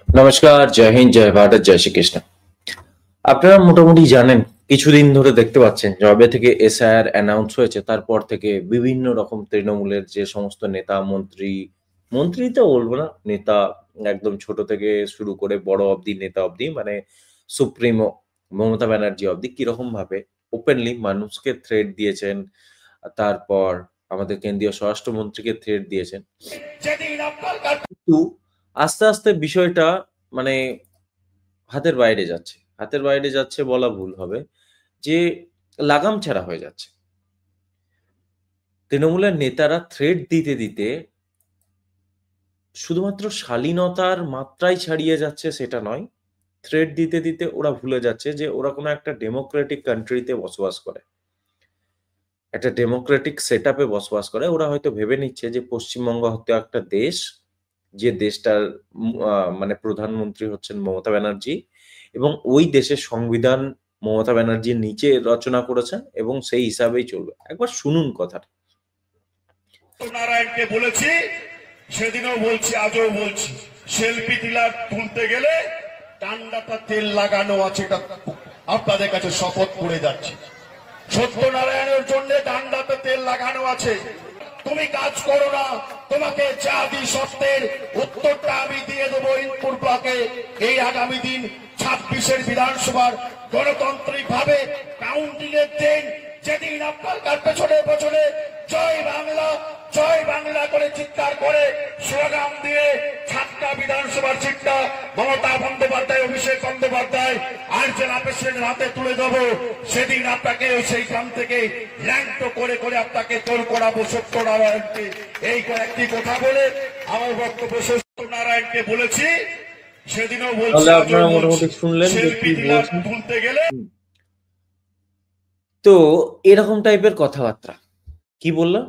নমস্কার, জয় হিন্দ, জয় ভারত, জয় শ্রীকৃষ্ণ। আপনারা মোটামুটি জানেন, কিছুদিন ধরে দেখতে পাচ্ছেন যবে থেকে এসআইআর অ্যানাউন্স হয়েছে তারপর থেকে বিভিন্ন রকম তৃণমূলের যে সমস্ত নেতা মন্ত্রী, মন্ত্রী তো বলবো না, নেতা একদম ছোট থেকে শুরু করে বড় অব্দি নেতা অব্দি মানে সুপ্রিমো মমতা ব্যানার্জি অব্দি কিরকম ভাবে ওপেনলি মানুষকে থ্রেট দিয়েছেন। তারপর আমাদের কেন্দ্রীয় স্বরাষ্ট্রমন্ত্রীকে থ্রেট দিয়েছেন। কিন্তু আস্তে, আস্তে বিষয়টা মানে হাতের বাইরে যাচ্ছে। হাতের বাইরে যাচ্ছে বলা ভুল হবে। যে লাগাম ছাড়া হয়ে যাচ্ছে। তৃণমূলের নেতারা থ্রেট দিতে, দিতে শুধুমাত্র শালীনতার মাত্রাই ছাড়িয়ে যাচ্ছে সেটা নয়। থ্রেট দিতে, দিতে ওরা ভুলে যাচ্ছে যে ওরা কোনো একটা ডেমোক্রেটিক কান্ট্রিতে বসবাস করে। একটা ডেমোক্রেটিক সেটআপে বসবাস করে। ওরা হয়তো ভেবে নিচ্ছে যে পশ্চিমবঙ্গ হয়তো একটা দেশ, যে দেশটার মানে প্রধানমন্ত্রী হচ্ছেন মমতা ব্যানার্জি এবং ওই দেশের সংবিধান মমতা ব্যানার্জির নিচে রচনা করেছেন এবং সেই হিসাবেই চলবে। একবার শুনুন কথাটা। নারায়ণকে বলেছি, সেদিনও বলছি, আজও বলছি, সেলফি তুলতে গেলে ডান্ডাটা তেল লাগানো আছে, এটা আপনাদের কাছে শপথ করে যাচ্ছে। সত্যনারায়ণের জন্য ডান্ডাতে তেল লাগানো আছে। তুমি কাজ করো না, তোমাকে যা দি সত্যের উত্তরটা আমি দিয়ে দেবো ইনপুর ব্লকে। এই আগামী দিন 26-এর বিধানসভার গণতান্ত্রিক ভাবে কাউন্টিং এর দিন, যেদিন আপনার পেছনে পেছনে জয় বাংলা জয় বাংলা করে চিৎকার করে স্লোগান দিয়ে 7টা বিধানসভার সিটটা মমতা বন্দ্যোপাধ্যায়, অভিষেক বন্দ্যোপাধ্যায় আর জেলা প্রেসিডেন্টের হাতে তুলে দেবো, সেদিন আপনাকে সেইখান থেকে ল্যাংটো করে করে আপনাকে তোল করাবো সত্যনারায়ণকে। এই কয়েকটি কথা বলে আমার বক্তব্য সত্যনারায়ণকে বলেছি, সেদিনও বলছি, আপনারা মোটামুটি শুনলেন যে কি বলছেন। তুলতে গেলে তো এরকম টাইপের কথাবার্তা। কি বললো?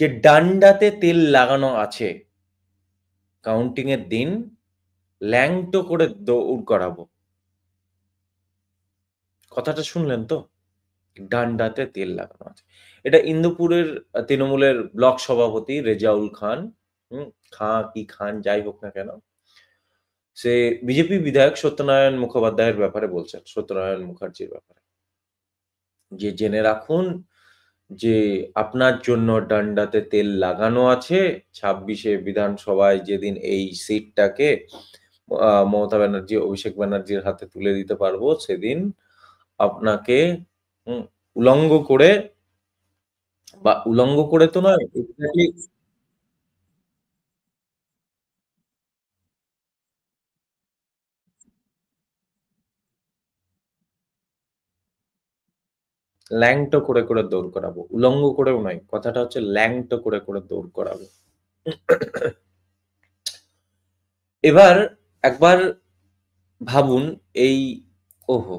যে ডান্ডাতে তেল লাগানো আছে, কাউন্টিং এর দিন ল্যাংটো করে দৌড় করাবো। কথাটা শুনলেন তো? ডান্ডাতে তেল লাগানো আছে। এটা ইন্দুপুরের তৃণমূলের ব্লক সভাপতি রেজাউল খান, খাঁ কি খান যাই হোক না কেন, সে বিজেপি বিধায়ক সত্যনারায়ণ মুখোপাধ্যায়ের ব্যাপারে বলছেন, সত্যনারায়ণ মুখার্জির ব্যাপারে, যে জেনে রাখুন যে আপনার জন্য ডান্ডাতে তেল লাগানো আছে। 26-এ বিধানসভায় যেদিন এই সিটটাকে মমতা ব্যানার্জি, অভিষেক ব্যানার্জির হাতে তুলে দিতে পারবো, সেদিন আপনাকে উলঙ্গ করে, বা উলঙ্গ করে তো নয়, এক্স্যাক্টলি ল্যাংটো করে করে দৌড় করাবো। উলঙ্গ করেও নয়, কথাটা হচ্ছে ল্যাংটো করে করে দৌড় করাবো। এবার একবার ভাবুন এই, ওহো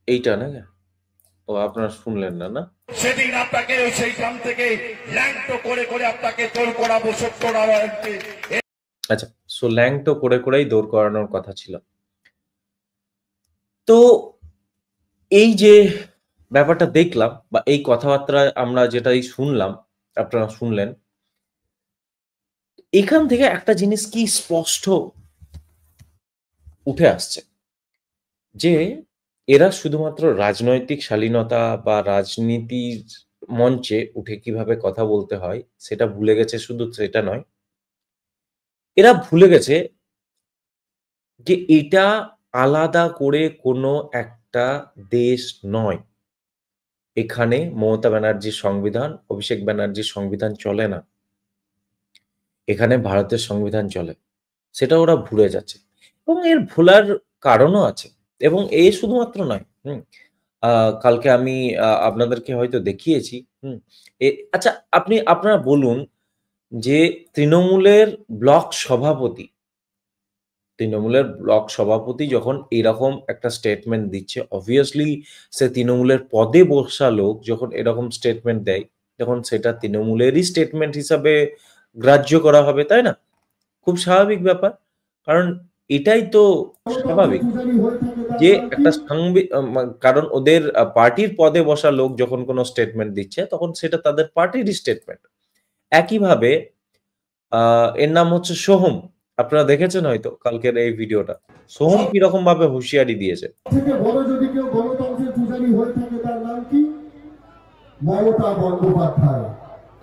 এইটা না, ও আপনারা শুনলেন না, না? সেদিন আপনাকে সেইখান থেকে ল্যাংটো করে করে আপনাকে তোল করাবো সত্যনারায়ণকে। আচ্ছা, সো ল্যাংটো করে করেই দৌড় করানোর কথা ছিল। তো এই যে ব্যাপারটা দেখলাম বা এই কথাবার্তা আমরা যেটাই শুনলাম, আপনারা শুনলেন, এখান থেকে একটা জিনিস কি স্পষ্ট উঠে আসছে যে এরা শুধুমাত্র রাজনৈতিক শালীনতা বা রাজনীতির মঞ্চে উঠে কিভাবে কথা বলতে হয় সেটা ভুলে গেছে। শুধু সেটা নয়, এরা ভুলে গেছে যে এটা আলাদা করে কোনো একটা দেশ নয়। এখানে মমতা ব্যানার্জির সংবিধান, অভিষেক ব্যানার্জির সংবিধান চলে না। এখানে ভারতের সংবিধান চলে। সেটা ওরা ভুলে যাচ্ছে এবং এর ভোলার কারণও আছে। এবং শুধুমাত্র নয়, কালকে আমি আপনাদেরকে হয়তো দেখিয়েছি। হুম? আচ্ছা, আপনারা বলুন যে তৃণমূলের ব্লক সভাপতি, তৃণমূলের ব্লক সভাপতি যখন এরকম একটা স্টেটমেন্ট দিচ্ছে, obviously সে তৃণমূলের পদে বসা লোক যখন এরকম স্টেটমেন্ট দেয়, তখন সেটা তৃণমূলেরই স্টেটমেন্ট হিসাবে গ্রাহ্য করা হবে, তাই না? খুব স্বাভাবিক ব্যাপার। কারণ এটাই তো স্বাভাবিক যে একটা কারণ ওদের পার্টির পদে বসা লোক যখন কোনো স্টেটমেন্ট দিচ্ছে, তখন সেটা তাদের পার্টিরই স্টেটমেন্ট। একইভাবে এর নাম হচ্ছে সোহম। আপনারা দেখেছেন হয়তো কালকের এই ভিডিওটা। সোহম কিরকম ভাবে হুঁশিয়ারি দিয়েছে। থেকে বড় যদি কেউ গণতন্ত্রের পূজারী হয়ে থাকে তার নাম কি? মমতা বন্দ্যোপাধ্যায়।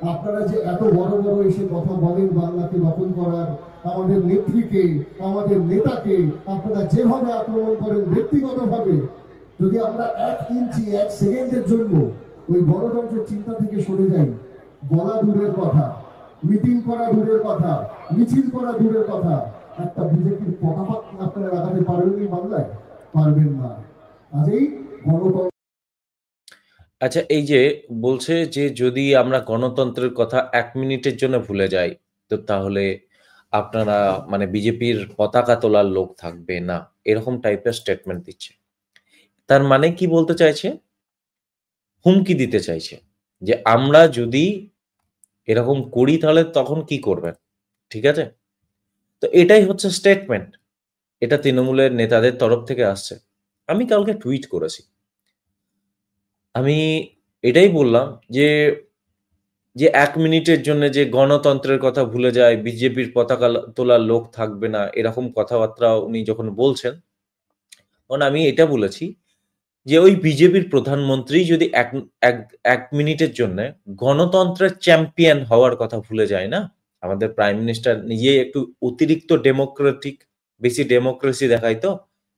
আপনারা যে এত বড় বড় এসে কথা বলেন বাংলাকে দখল করার, আমাদের নেত্রীকে, আমাদের নেতাকে আপনারা যেভাবে আক্রমণ করেন ব্যক্তিগতভাবে, যদি আমরা 1 ইঞ্চি 1 সেকেন্ডের জন্য ওই গণতন্ত্রের চিন্তা থেকে সরে যাই, বলা দূরের কথা, মিটিং করা দূরের কথা, মিছিল করা দূরের কথা, একটা বিজেপির পতাকা আপনারা লাগাতে পারবেন বাংলায়? পারবেন না। আজই গণতন্ত্র। আচ্ছা, এই যে বলছে যে যদি আমরা গণতন্ত্রের কথা 1 মিনিটের জন্য ভুলে যাই, তো তাহলে আপনারা মানে বিজেপির পতাকা তোলার লোক থাকবে না। এরকম টাইপের স্টেটমেন্ট দিচ্ছে। তার মানে কি বলতে চাইছে? হুমকি দিতে চাইছে যে আমরা যদি এরকম করি তাহলে তখন কি করবেন? ঠিক আছে? তো এটাই হচ্ছে স্টেটমেন্ট। এটা তৃণমূলের নেতাদের তরফ থেকে আসছে। আমি কালকে টুইট করেছি। আমি এটাই বললাম যে, ১ মিনিটের জন্য যে গণতন্ত্রের কথা ভুলে যায়, বিজেপির পতাকা তোলার লোক থাকবে না, এরকম কথাবার্তা উনি যখন বলছেন, তখন আমি এটা বলেছি যে ওই বিজেপির প্রধানমন্ত্রী যদি ১ মিনিটের জন্যে গণতন্ত্রের চ্যাম্পিয়ন হওয়ার কথা ভুলে যায় না? আমাদের প্রাইম মিনিস্টার নিজেই একটু অতিরিক্ত ডেমোক্রেটিক, বেশি ডেমোক্রেসি দেখায় তো?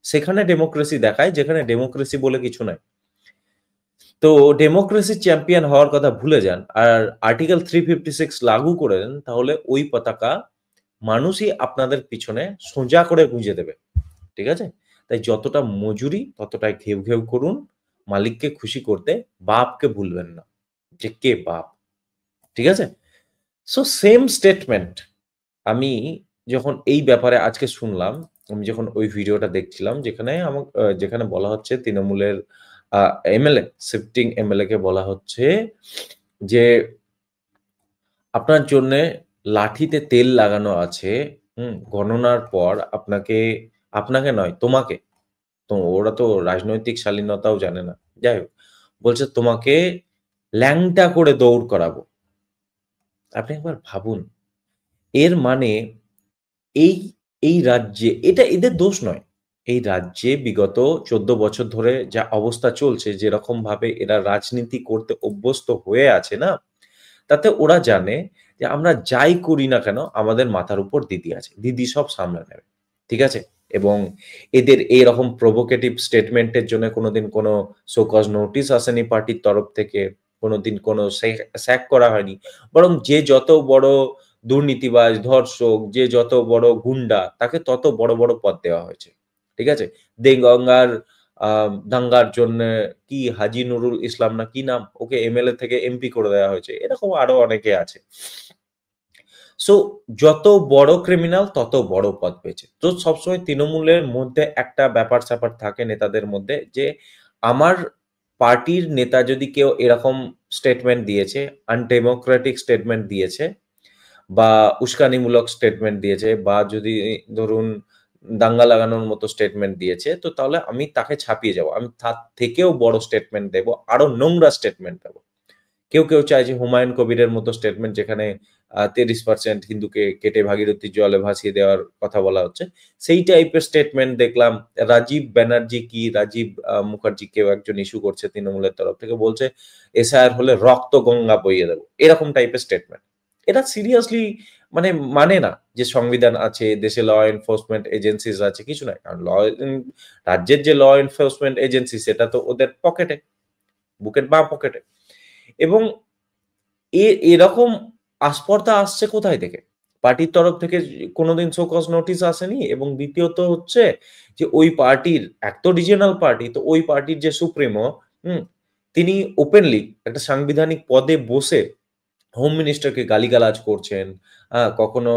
সেখানে ডেমোক্রেসি দেখায় যেখানে ডেমোক্রেসি বলে কিছু নাই। তো ডেমোক্রেসির চ্যাম্পিয়ন হওয়ার কথা ভুলে যান আর আর্টিকেল 356 লাগু করে দেন, তাহলে ওই পতাকা মানুষই আপনাদের পিছনে সোজা করে গুঁজে দেবে। ঠিক আছে? তাই যতটা মজুরি ততটাই ঘেউ, ঘেউ করুন। মালিককে খুশি করতে বাপকে ভুলবেন না। যে কে বাপ। ঠিক আছে? সো সেম স্টেটমেন্ট আমি যখন এই ব্যাপারে আজকে শুনলাম, আমি যখন ওই ভিডিওটা দেখছিলাম যেখানে বলা হচ্ছে তৃণমূলের আ এমএলএ, শিফটিং এমএলএ কে বলা হচ্ছে যে, "আপনার জন্যে লাঠিতে তেল লাগানো আছে, গণনার পর আপনাকে নয় তোমাকে।" তো ওরা তো রাজনৈতিক শালীনতাও জানে না। যাই হোক, বলছে, "তোমাকে ল্যাংটা করে দৌড় করাবো।" আপনি একবার ভাবুন। এর মানে এই, এই রাজ্যে এটা এদের দোষ নয়। এই রাজ্যে বিগত ১৪ বছর ধরে যা অবস্থা চলছে, যেরকমভাবে এরা রাজনীতি করতে অভ্যস্ত হয়ে আছে না? তাতে ওরা জানে যে আমরা যাই করি না কেন আমাদের মাথার উপর দিদি আছে। দিদি সব সামলে নেবে। ঠিক আছে? এবং এদের এরকম প্রভোকেটিভ স্টেটমেন্ট এর জন্য কোনদিন কোন শো কজ নোটিস আসেনি পার্টির তরফ থেকে। কোনদিন কোন স্যাক করা হয়নি। বরং যে যত বড় দুর্নীতিবাজ, ধর্ষক, যে যত বড় গুন্ডা তাকে তত বড়, বড় পদ দেওয়া হয়েছে। ঠিক আছে? দেগঙ্গার আ দাঙ্গার জন্যে কি হাজী নুরুল ইসলাম না কি নাম? ওকে এমএলএ থেকে এমপি করে দেওয়া হয়েছে। এরকম আরো অনেকে আছে। সো যত বড় ক্রিমিনাল তত বড় পদ পেয়েছে। তো সবসময় তৃণমূলের মধ্যে একটা ব্যাপার-স্যাপার থাকে নেতাদের মধ্যে যে, আমার পার্টির নেতা যদি কেউ এরকম স্টেটমেন্ট দিয়েছে, আনডেমোক্রেটিক স্টেটমেন্ট দিয়েছে বা উস্কানিমূলক স্টেটমেন্ট দিয়েছে বা যদি ধরুন দাঙ্গা লাগানোর মতো স্টেটমেন্ট দিয়েছে, তো তাহলে আমি তাকে ছাপিয়ে যাবো। আমি তার থেকেও বড় স্টেটমেন্ট দেব, আরো নোংরা স্টেটমেন্ট দেব। কেউ চায় যে হুমায়ুন কবিরের মতো স্টেটমেন্ট যেখানে ৩০% হিন্দুকে কেটে ভাগীরথীর জলে ভাসিয়ে দেওয়ার কথা বলা হচ্ছে। সেই টাইপের স্টেটমেন্ট দেখলাম। রাজীব মুখার্জি কেউ একজন ইস্যু করছে তৃণমূলের তরফ থেকে বলছে, "এসআইআর হলে রক্ত গঙ্গা বইয়ে দেব।" এরকম টাইপের স্টেটমেন্ট। এটা সিরিয়াসলি মানে না যে সংবিধান আছে, দেশে ল এনফোর্সমেন্ট এজেন্সিস আছে, কিছু নাই। কারণ রাজ্যের যে ল এনফোর্সমেন্ট এজেন্সি সেটা তো ওদের পকেটে, বুকের বাঁ পকেটে। এবং এরকম আস্পর্ধা আসছে কোথায় থেকে? পার্টির তরফ থেকে কোনদিন শো কজ নোটিস আসেনি এবং দ্বিতীয়ত হচ্ছে যে ওই পার্টির এক তো রিজিওনাল পার্টি, তো ওই পার্টির যে সুপ্রিমো, হুম? তিনি ওপেনলি একটা সাংবিধানিক পদে বসে হোম মিনিস্টারকে গালিগালাজ করছেন। কখনো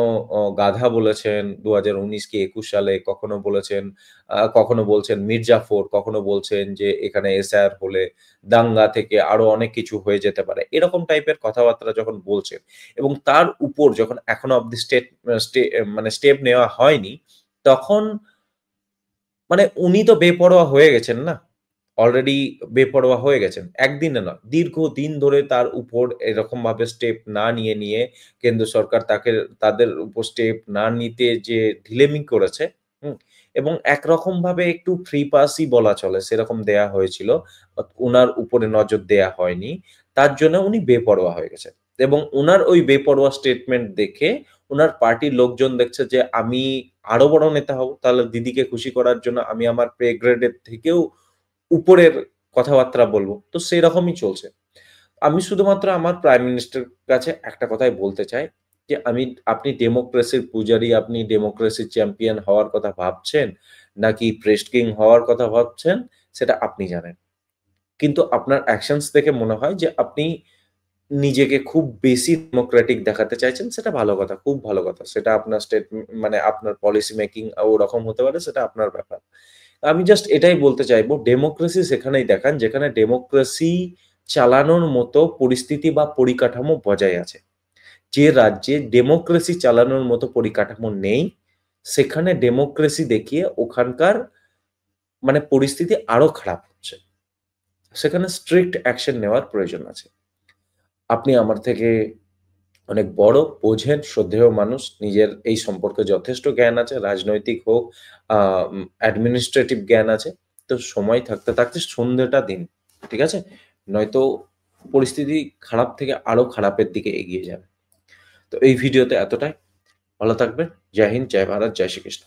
গাধা বলেছেন ২০১৯ কি ২১ সালে, কখনো বলছেন মির্জাফর, কখনো বলছেন যে এখানে এসআইআর হলে দাঙ্গা থেকে আরো অনেক কিছু হয়ে যেতে পারে। এরকম টাইপের কথাবার্তা যখন বলছেন এবং তার উপর যখন এখনো অব্দি মানে স্টেপ নেওয়া হয়নি, তখন মানে উনি তো বেপরোয়া হয়ে গেছেন না? অলরেডি বেপরোয়া হয়ে গেছেন। একদিনে নয়, দীর্ঘদিন ধরে তার উপর এরকমভাবে স্টেপ না নিয়ে কেন্দ্র সরকার তাদের উপর স্টেপ না নিতে যে ঢিলেমি করেছে, হুম? এবং একরকমভাবে একটু ফ্রি পাসই বলা চলে সেরকম দেয়া হয়েছিল। উনার উপরে নজর দেয়া হয়নি। তার জন্য উনি বেপরোয়া হয়ে গেছেন। এবং উনার ওই বেপরোয়া স্টেটমেন্ট দেখে উনার পার্টির লোকজন দেখছে যে আমি আরো বড় নেতা হব। তাহলে দিদিকে খুশি করার জন্য আমি আমার পে গ্রেডের থেকেও উপরের কথাবার্তা বলব। তো সেরকমই চলছে। আমি শুধুমাত্র আমার প্রাইম মিনিস্টার কাছে একটা কথাই বলতে চাই যে, আপনি ডেমোক্রেসির পূজারী, আপনি ডেমোক্রেসির চ্যাম্পিয়ন হওয়ার কথা ভাবছেন, নাকি প্রেস্ট কিং হওয়ার কথা ভাবছেন, সেটা আপনি জানেন। কিন্তু আপনার অ্যাকশনস দেখে মনে হয় যে আপনি নিজেকে খুব বেশি ডেমোক্রেটিক দেখাতে চাইছেন, সেটা ভালো কথা, খুব ভালো কথা। সেটা আপনার মানে আপনার পলিসি মেকিং ওরকম হতে পারে, সেটা আপনার ব্যাপার। আমি জাস্ট এটাই বলতে চাইবো, ডেমোক্রেসি সেখানেই দেখান যেখানে ডেমোক্রেসি চালানোর মতো পরিস্থিতি বা পরিকাঠামো বজায় আছে। যে রাজ্যে ডেমোক্রেসি চালানোর মতো পরিকাঠামো নেই, সেখানে ডেমোক্রেসি দেখিয়ে ওখানকার মানে পরিস্থিতি আরো খারাপ হচ্ছে। সেখানে স্ট্রিক্ট অ্যাকশন নেওয়ার প্রয়োজন আছে। আপনি আমার থেকে অনেক বড়, বোঝেন, শ্রদ্ধেয় মানুষ। নিজের এই সম্পর্কে যথেষ্ট জ্ঞান আছে। রাজনৈতিক হোক, অ্যাডমিনিস্ট্রেটিভ জ্ঞান আছে। তো সময় থাকতে সন্ধ্যেটা দিন। ঠিক আছে? নয়তো পরিস্থিতি খারাপ থেকে আরো খারাপের দিকে এগিয়ে যাবে। তো এই ভিডিওতে এতটাই। ভালো থাকবেন। জয় হিন্দ, জয় ভারত, জয় শ্রীকৃষ্ণ।